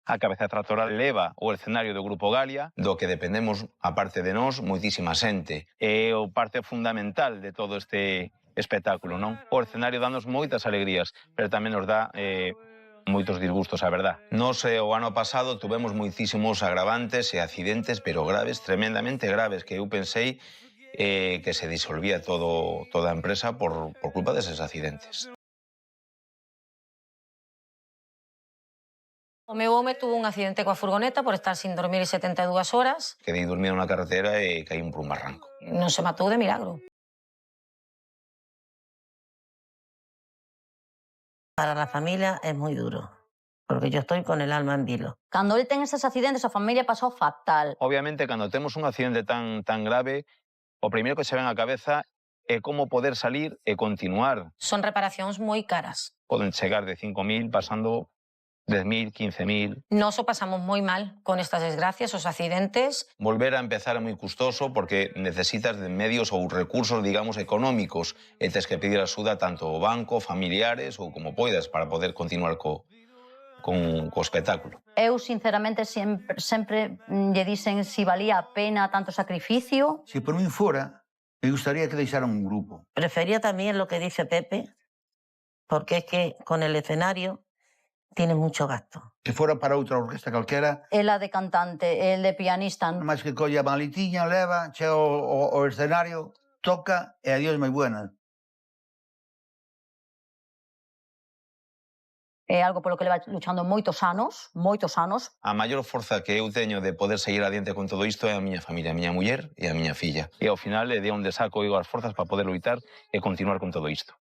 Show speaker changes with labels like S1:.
S1: A Cabeza Tractoral leva o escenario do Grupo Galia, do que dependemos, aparte de nós, moitísima xente. É o parte fundamental de todo este espectáculo, non? O escenario danos moitas alegrías, pero tamén nos dá moitos disgustos, a verdad. Nos, o ano pasado, tuvemos moitísimos agravantes e accidentes, pero graves, tremendamente graves, que eu pensei que se disolvía toda a empresa por culpa deses accidentes.
S2: O meu home tuvo un accidente coa furgoneta por estar sin dormir 72 horas.
S1: Quedei dormido na carretera e caín por un barranco.
S2: Non se matou de milagro.
S3: Para la familia es muy duro, porque yo estoy con el alma en vilo.
S4: Cando ele ten eses accidentes, a familia pasou fatal.
S1: Obviamente, cando temos un accidente tan grave, o primeiro que se ven á cabeza é como poder salir e continuar.
S2: Son reparacións moi caras.
S1: Poden chegar de 5.000 pasando 10.000, 15.000.
S2: Nos o pasamos moi mal con estas desgracias, os accidentes.
S1: Volver a empezar é moi custoso porque necesitas de medios ou recursos, digamos, económicos e tes que pedir axuda tanto ao banco, familiares ou como poidas para poder continuar co espectáculo.
S4: Eu, sinceramente, sempre lle dicen si valía a pena tanto sacrificio.
S5: Si por min fora, me gustaría que deixaran un grupo.
S3: Prefería también lo que dice Pepe, porque es que con el escenario tiene mucho gasto.
S5: Que fora para outra orquesta calquera,
S4: Ela de cantante, el de pianista.
S5: máis que colla a malitiña, leva, chega ao escenario, toca e adiós moi buena.
S4: É algo polo que leva luchando moitos anos, moitos anos.
S1: A maior forza que eu teño de poder seguir adiante con todo isto é a miña familia, a miña muller e a miña filla. E ao final é de onde saco eu as forzas para poder loitar e continuar con todo isto.